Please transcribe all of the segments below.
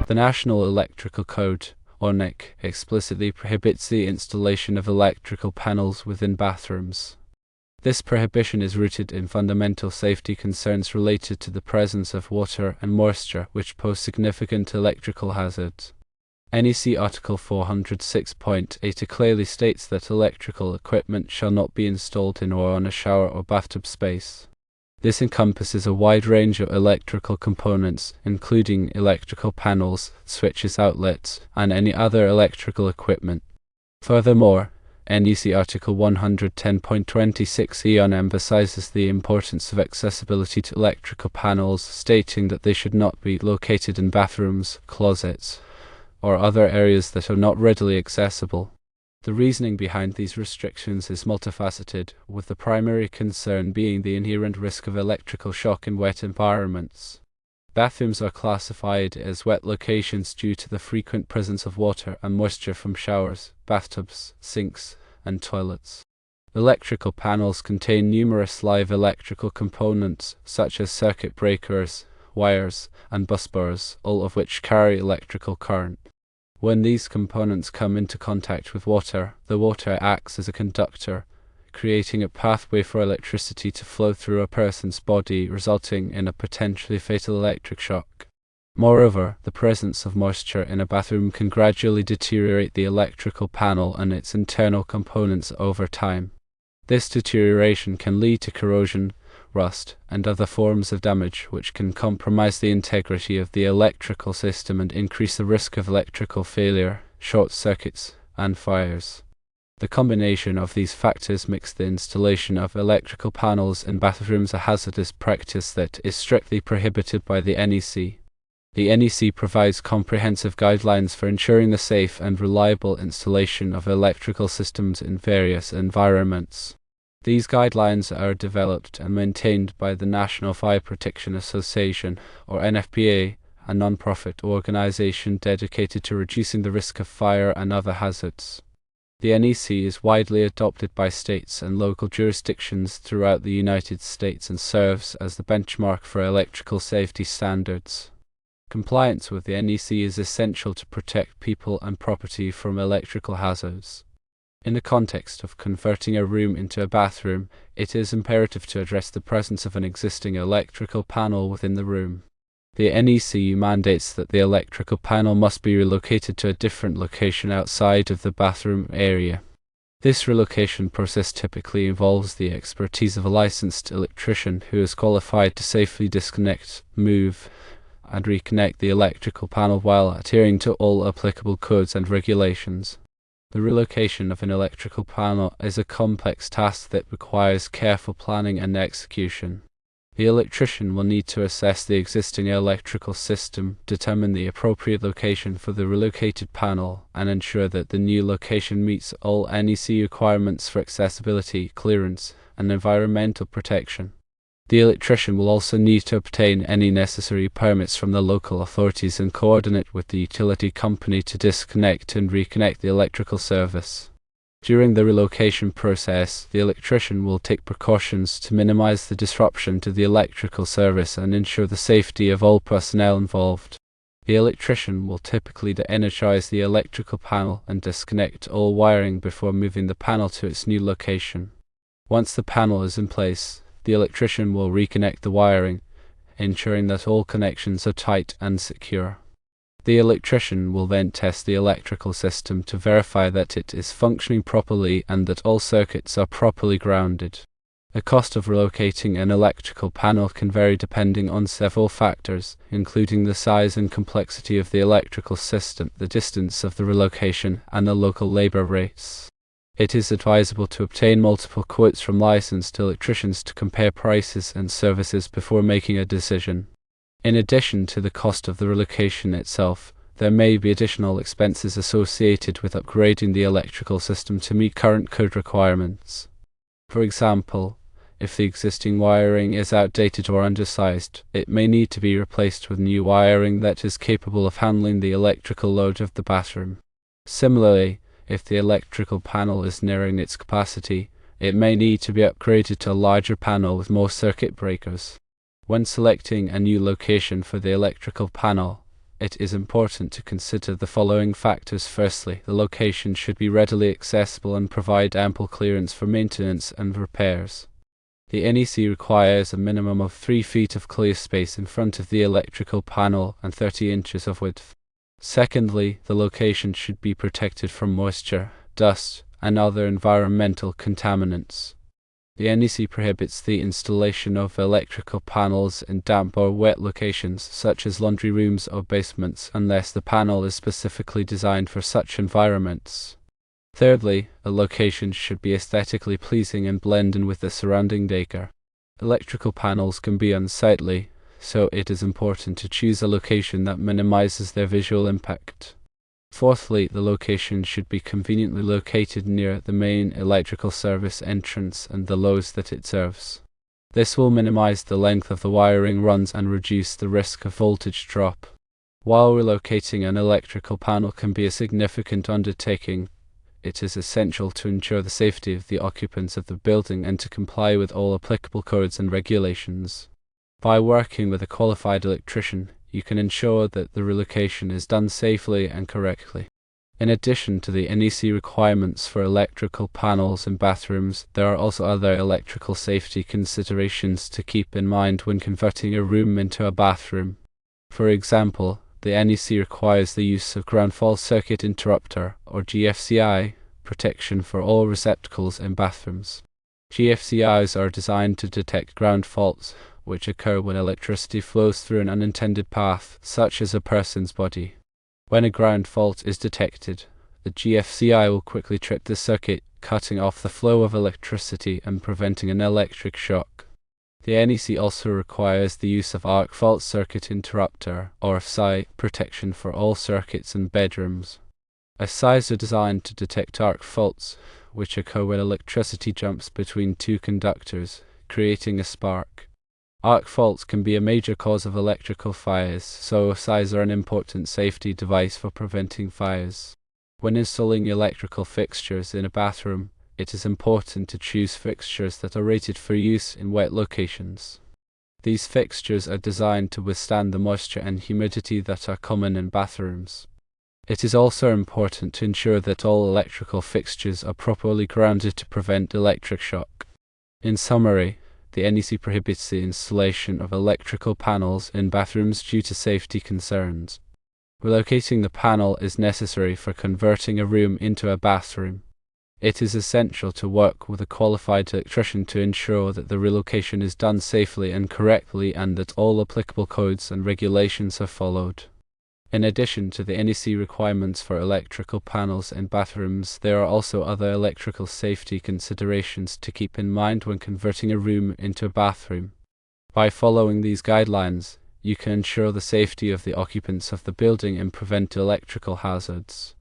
The National Electrical Code, or NEC, explicitly prohibits the installation of electrical panels within bathrooms. This prohibition is rooted in fundamental safety concerns related to the presence of water and moisture, which pose significant electrical hazards. NEC Article 406.8 clearly states that electrical equipment shall not be installed in or on a shower or bathtub space. This encompasses a wide range of electrical components, including electrical panels, switches, outlets, and any other electrical equipment. Furthermore, NEC Article 110.26 emphasizes the importance of accessibility to electrical panels, stating that they should not be located in bathrooms, closets, or other areas that are not readily accessible. The reasoning behind these restrictions is multifaceted, with the primary concern being the inherent risk of electrical shock in wet environments. Bathrooms are classified as wet locations due to the frequent presence of water and moisture from showers, bathtubs, sinks, and toilets. Electrical panels contain numerous live electrical components, such as circuit breakers, wires, and busbars, all of which carry electrical current. When these components come into contact with water, the water acts as a conductor, creating a pathway for electricity to flow through a person's body, resulting in a potentially fatal electric shock. Moreover, the presence of moisture in a bathroom can gradually deteriorate the electrical panel and its internal components over time. This deterioration can lead to corrosion, rust, and other forms of damage, which can compromise the integrity of the electrical system and increase the risk of electrical failure, short circuits, and fires. The combination of these factors makes the installation of electrical panels in bathrooms a hazardous practice that is strictly prohibited by the NEC. The NEC provides comprehensive guidelines for ensuring the safe and reliable installation of electrical systems in various environments. These guidelines are developed and maintained by the National Fire Protection Association, or NFPA, a non-profit organization dedicated to reducing the risk of fire and other hazards. The NEC is widely adopted by states and local jurisdictions throughout the United States and serves as the benchmark for electrical safety standards. Compliance with the NEC is essential to protect people and property from electrical hazards. In the context of converting a room into a bathroom, it is imperative to address the presence of an existing electrical panel within the room. The NEC mandates that the electrical panel must be relocated to a different location outside of the bathroom area. This relocation process typically involves the expertise of a licensed electrician who is qualified to safely disconnect, move, and reconnect the electrical panel while adhering to all applicable codes and regulations. The relocation of an electrical panel is a complex task that requires careful planning and execution. The electrician will need to assess the existing electrical system, determine the appropriate location for the relocated panel, and ensure that the new location meets all NEC requirements for accessibility, clearance, and environmental protection. The electrician will also need to obtain any necessary permits from the local authorities and coordinate with the utility company to disconnect and reconnect the electrical service. During the relocation process, the electrician will take precautions to minimize the disruption to the electrical service and ensure the safety of all personnel involved. The electrician will typically de-energize the electrical panel and disconnect all wiring before moving the panel to its new location. Once the panel is in place, the electrician will reconnect the wiring, ensuring that all connections are tight and secure. The electrician will then test the electrical system to verify that it is functioning properly and that all circuits are properly grounded. The cost of relocating an electrical panel can vary depending on several factors, including the size and complexity of the electrical system, the distance of the relocation, and the local labor rates. It is advisable to obtain multiple quotes from licensed electricians to compare prices and services before making a decision. In addition to the cost of the relocation itself, there may be additional expenses associated with upgrading the electrical system to meet current code requirements. For example, if the existing wiring is outdated or undersized, it may need to be replaced with new wiring that is capable of handling the electrical load of the bathroom. Similarly, if the electrical panel is nearing its capacity, it may need to be upgraded to a larger panel with more circuit breakers. When selecting a new location for the electrical panel, it is important to consider the following factors. Firstly, the location should be readily accessible and provide ample clearance for maintenance and repairs. The NEC requires a minimum of 3 feet of clear space in front of the electrical panel and 30 inches of width. Secondly, the location should be protected from moisture, dust, and other environmental contaminants. The NEC prohibits the installation of electrical panels in damp or wet locations, such as laundry rooms or basements, unless the panel is specifically designed for such environments. Thirdly, a location should be aesthetically pleasing and blend in with the surrounding decor. Electrical panels can be unsightly, so it is important to choose a location that minimizes their visual impact. Fourthly, the location should be conveniently located near the main electrical service entrance and the loads that it serves. This will minimize the length of the wiring runs and reduce the risk of voltage drop. While relocating an electrical panel can be a significant undertaking, it is essential to ensure the safety of the occupants of the building and to comply with all applicable codes and regulations. By working with a qualified electrician, you can ensure that the relocation is done safely and correctly. In addition to the NEC requirements for electrical panels in bathrooms, there are also other electrical safety considerations to keep in mind when converting a room into a bathroom. For example, the NEC requires the use of ground fault circuit interrupter, or GFCI, protection for all receptacles in bathrooms. GFCIs are designed to detect ground faults, which occur when electricity flows through an unintended path, such as a person's body. When a ground fault is detected, the GFCI will quickly trip the circuit, cutting off the flow of electricity and preventing an electric shock. The NEC also requires the use of arc fault circuit interrupter, or SI, protection for all circuits in bedrooms. SIs are designed to detect arc faults, which occur when electricity jumps between two conductors, creating a spark. Arc faults can be a major cause of electrical fires, so SIs are an important safety device for preventing fires. When installing electrical fixtures in a bathroom, it is important to choose fixtures that are rated for use in wet locations. These fixtures are designed to withstand the moisture and humidity that are common in bathrooms. It is also important to ensure that all electrical fixtures are properly grounded to prevent electric shock. In summary, the NEC prohibits the installation of electrical panels in bathrooms due to safety concerns. Relocating the panel is necessary for converting a room into a bathroom. It is essential to work with a qualified electrician to ensure that the relocation is done safely and correctly and that all applicable codes and regulations are followed. In addition to the NEC requirements for electrical panels in bathrooms, there are also other electrical safety considerations to keep in mind when converting a room into a bathroom. By following these guidelines, you can ensure the safety of the occupants of the building and prevent electrical hazards.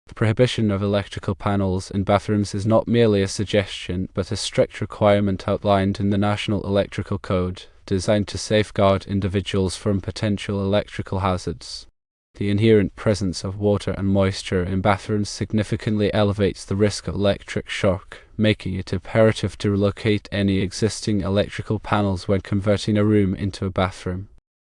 The prohibition of electrical panels in bathrooms is not merely a suggestion, but a strict requirement outlined in the National Electrical Code, designed to safeguard individuals from potential electrical hazards. The inherent presence of water and moisture in bathrooms significantly elevates the risk of electric shock, making it imperative to relocate any existing electrical panels when converting a room into a bathroom.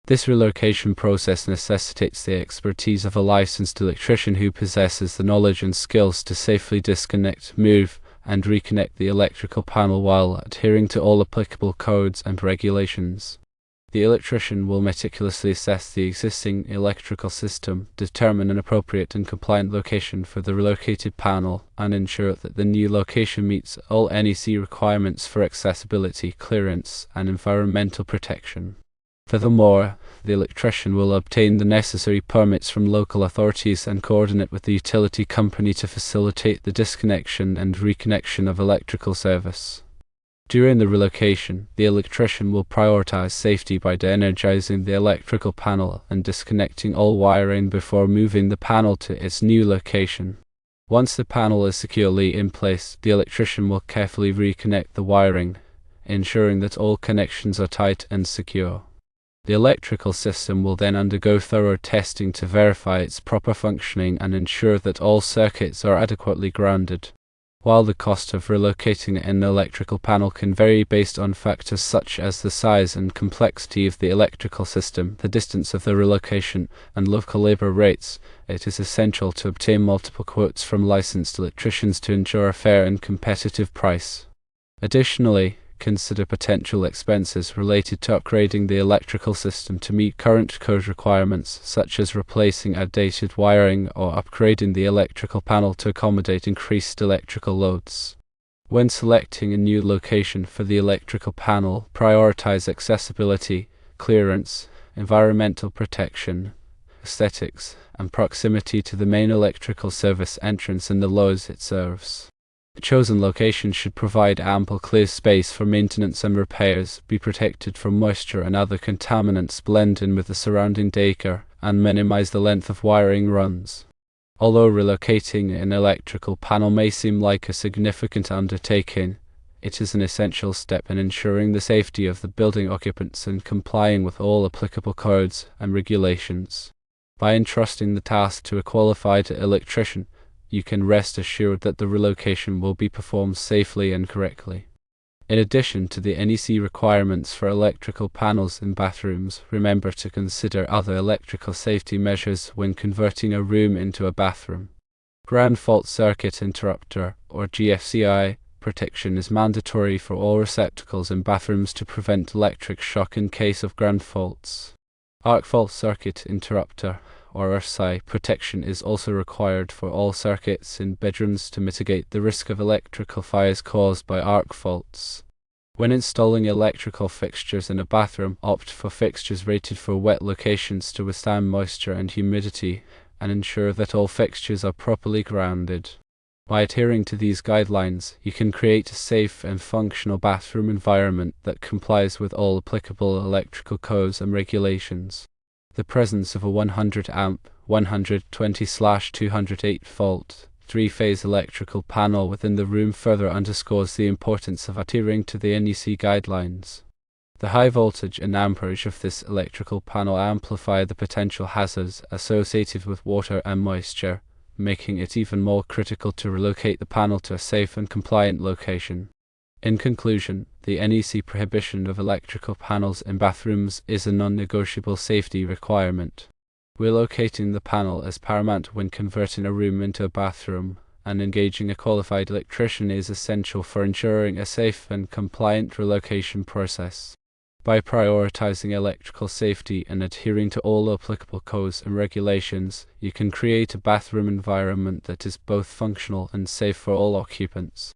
This relocation process necessitates the expertise of a licensed electrician who possesses the knowledge and skills to safely disconnect, move, and reconnect the electrical panel while adhering to all applicable codes and regulations. The electrician will meticulously assess the existing electrical system, determine an appropriate and compliant location for the relocated panel, and ensure that the new location meets all NEC requirements for accessibility, clearance, and environmental protection. Furthermore, the electrician will obtain the necessary permits from local authorities and coordinate with the utility company to facilitate the disconnection and reconnection of electrical service. During the relocation, the electrician will prioritize safety by de-energizing the electrical panel and disconnecting all wiring before moving the panel to its new location. Once the panel is securely in place, the electrician will carefully reconnect the wiring, ensuring that all connections are tight and secure. The electrical system will then undergo thorough testing to verify its proper functioning and ensure that all circuits are adequately grounded. While the cost of relocating an electrical panel can vary based on factors such as the size and complexity of the electrical system, the distance of the relocation, and local labor rates, it is essential to obtain multiple quotes from licensed electricians to ensure a fair and competitive price. Additionally, consider potential expenses related to upgrading the electrical system to meet current code requirements, such as replacing outdated wiring or upgrading the electrical panel to accommodate increased electrical loads. When selecting a new location for the electrical panel, prioritize accessibility, clearance, environmental protection, aesthetics, and proximity to the main electrical service entrance and the loads it serves. The chosen location should provide ample clear space for maintenance and repairs, be protected from moisture and other contaminants, blend in with the surrounding decor, and minimize the length of wiring runs. Although relocating an electrical panel may seem like a significant undertaking, it is an essential step in ensuring the safety of the building occupants and complying with all applicable codes and regulations. By entrusting the task to a qualified electrician, you can rest assured that the relocation will be performed safely and correctly. In addition to the NEC requirements for electrical panels in bathrooms, remember to consider other electrical safety measures when converting a room into a bathroom. Ground fault circuit interrupter, or GFCI, protection is mandatory for all receptacles in bathrooms to prevent electric shock in case of ground faults. Arc fault circuit interrupter, or RSI, protection is also required for all circuits in bedrooms to mitigate the risk of electrical fires caused by arc faults. When installing electrical fixtures in a bathroom, opt for fixtures rated for wet locations to withstand moisture and humidity, and ensure that all fixtures are properly grounded. By adhering to these guidelines, you can create a safe and functional bathroom environment that complies with all applicable electrical codes and regulations. The presence of a 100 amp, 120/208 volt, 3-phase electrical panel within the room further underscores the importance of adhering to the NEC guidelines. The high voltage and amperage of this electrical panel amplify the potential hazards associated with water and moisture, making it even more critical to relocate the panel to a safe and compliant location. In conclusion, the NEC prohibition of electrical panels in bathrooms is a non-negotiable safety requirement. Relocating the panel is paramount when converting a room into a bathroom, and engaging a qualified electrician is essential for ensuring a safe and compliant relocation process. By prioritizing electrical safety and adhering to all applicable codes and regulations, you can create a bathroom environment that is both functional and safe for all occupants.